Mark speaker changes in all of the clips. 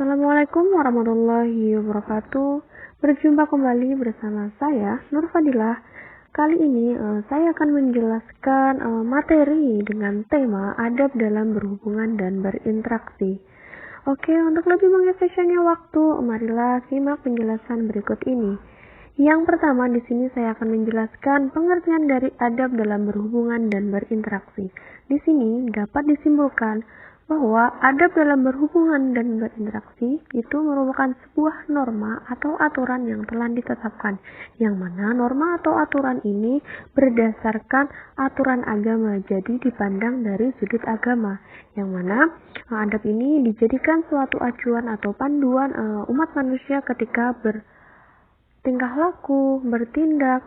Speaker 1: Assalamualaikum warahmatullahi wabarakatuh. Berjumpa kembali bersama saya Nur Fadilah. Kali ini saya akan menjelaskan materi dengan tema adab dalam berhubungan dan berinteraksi. Oke, untuk lebih mengefisienkan waktu, marilah simak penjelasan berikut ini. Yang pertama, di sini saya akan menjelaskan pengertian dari adab dalam berhubungan dan berinteraksi. Di sini dapat disimpulkan bahwa adab dalam berhubungan dan berinteraksi itu merupakan sebuah norma atau aturan yang telah ditetapkan, yang mana norma atau aturan ini berdasarkan aturan agama, jadi dipandang dari sudut agama, yang mana adab ini dijadikan suatu acuan atau panduan umat manusia ketika bertingkah laku, bertindak,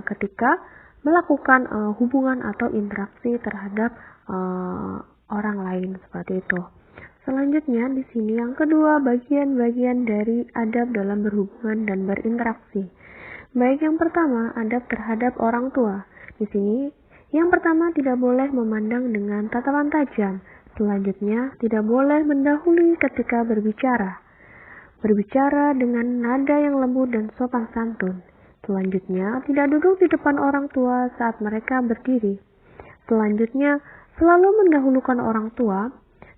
Speaker 1: ketika melakukan hubungan atau interaksi terhadap orang lain, seperti itu. Selanjutnya di sini yang kedua, bagian-bagian dari adab dalam berhubungan dan berinteraksi. Baik, yang pertama, adab terhadap orang tua. Di sini yang pertama, tidak boleh memandang dengan tatapan tajam. Selanjutnya, tidak boleh mendahului ketika berbicara. Berbicara dengan nada yang lembut dan sopan santun. Selanjutnya, tidak duduk di depan orang tua saat mereka berdiri. Selanjutnya, selalu mendahulukan orang tua.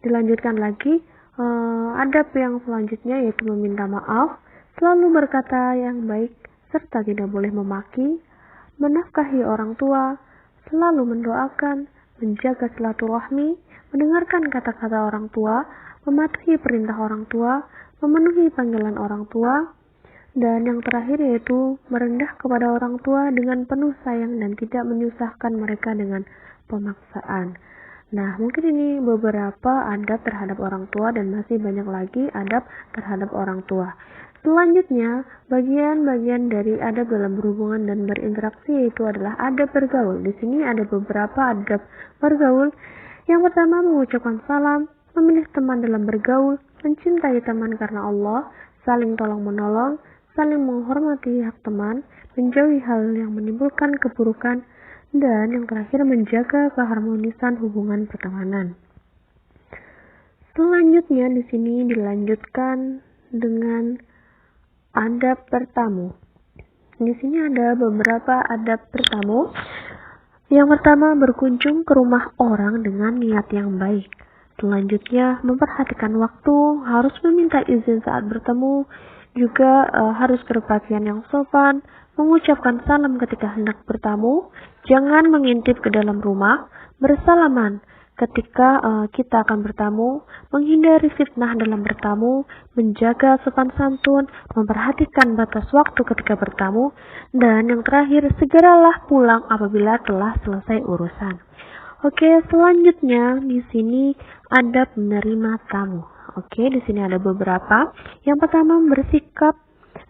Speaker 1: Dilanjutkan lagi adab yang selanjutnya, yaitu meminta maaf, selalu berkata yang baik, serta tidak boleh memaki, menafkahi orang tua, selalu mendoakan, menjaga silaturahmi, mendengarkan kata-kata orang tua, mematuhi perintah orang tua, memenuhi panggilan orang tua, dan yang terakhir yaitu merendah kepada orang tua dengan penuh sayang dan tidak menyusahkan mereka dengan pemaksaan. Nah, mungkin ini beberapa adab terhadap orang tua dan masih banyak lagi adab terhadap orang tua. Selanjutnya, bagian-bagian dari adab dalam berhubungan dan berinteraksi yaitu adalah adab bergaul. Di sini ada beberapa adab bergaul. Yang pertama, mengucapkan salam, memilih teman dalam bergaul, mencintai teman karena Allah, saling tolong-menolong, saling menghormati hak teman, menjauhi hal yang menimbulkan keburukan, dan yang terakhir menjaga keharmonisan hubungan pertemanan. Selanjutnya di sini dilanjutkan dengan adab bertamu. Di sini ada beberapa adab bertamu. Yang pertama, berkunjung ke rumah orang dengan niat yang baik. Selanjutnya, memperhatikan waktu, harus meminta izin saat bertemu, juga harus berpakaian yang sopan, mengucapkan salam ketika hendak bertamu, jangan mengintip ke dalam rumah, bersalaman ketika kita akan bertamu, menghindari fitnah dalam bertamu, menjaga sopan santun, memperhatikan batas waktu ketika bertamu, dan yang terakhir, segeralah pulang apabila telah selesai urusan. Oke, selanjutnya di sini adab menerima tamu. Oke, di sini ada beberapa. Yang pertama, bersikap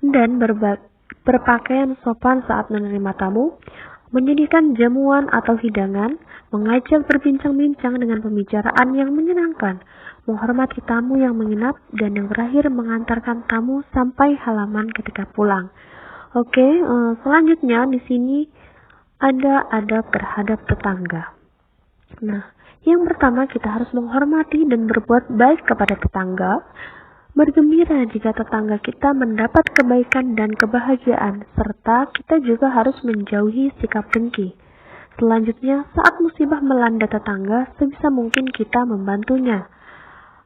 Speaker 1: dan berpakaian sopan saat menerima tamu, menyediakan jamuan atau hidangan, mengajak berbincang-bincang dengan pembicaraan yang menyenangkan, menghormati tamu yang menginap, dan yang terakhir mengantarkan tamu sampai halaman ketika pulang. Oke, selanjutnya di sini ada adab terhadap tetangga. Nah, yang pertama kita harus menghormati dan berbuat baik kepada tetangga, bergembira jika tetangga kita mendapat kebaikan dan kebahagiaan, serta kita juga harus menjauhi sikap dengki. Selanjutnya, saat musibah melanda tetangga, sebisa mungkin kita membantunya.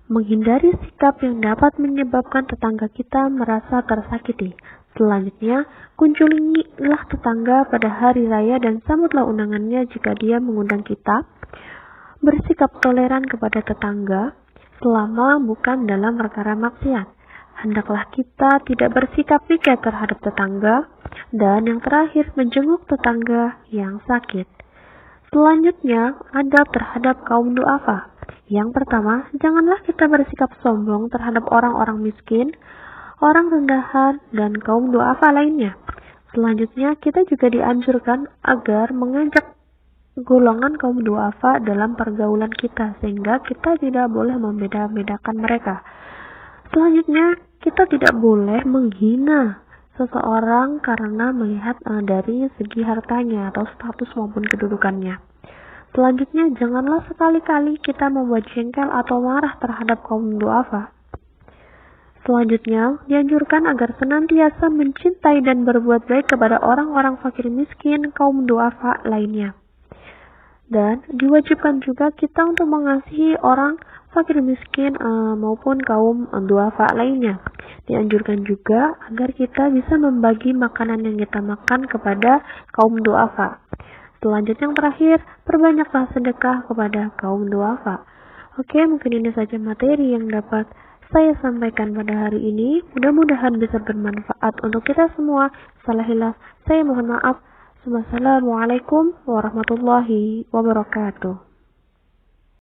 Speaker 1: Menghindari sikap yang dapat menyebabkan tetangga kita merasa tersakiti. Selanjutnya, kunjungilah tetangga pada hari raya dan sambutlah undangannya jika dia mengundang kita. Bersikap toleran kepada tetangga selama bukan dalam perkara maksiat. Hendaklah kita tidak bersikap pikat terhadap tetangga. Dan yang terakhir, menjenguk tetangga yang sakit. Selanjutnya, adab terhadap kaum du'afa. Yang pertama, janganlah kita bersikap sombong terhadap orang-orang miskin, orang rendahan, dan kaum du'afa lainnya. Selanjutnya, kita juga dianjurkan agar mengajak golongan kaum du'afa dalam pergaulan kita, sehingga kita tidak boleh membeda-bedakan mereka. Selanjutnya, kita tidak boleh menghina seseorang karena melihat dari segi hartanya atau status maupun kedudukannya. Selanjutnya, janganlah sekali-kali kita membuat jengkel atau marah terhadap kaum du'afa. Selanjutnya, dianjurkan agar senantiasa mencintai dan berbuat baik kepada orang-orang fakir miskin, kaum duafa lainnya. Dan diwajibkan juga kita untuk mengasihi orang fakir miskin maupun kaum duafa lainnya. Dianjurkan juga agar kita bisa membagi makanan yang kita makan kepada kaum duafa. Selanjutnya yang terakhir, perbanyaklah sedekah kepada kaum duafa. Oke, mungkin ini saja materi yang dapat saya sampaikan pada hari ini. Mudah-mudahan bisa bermanfaat untuk kita semua. Salah hilaf, saya mohon maaf. Wassalamualaikum warahmatullahi wabarakatuh.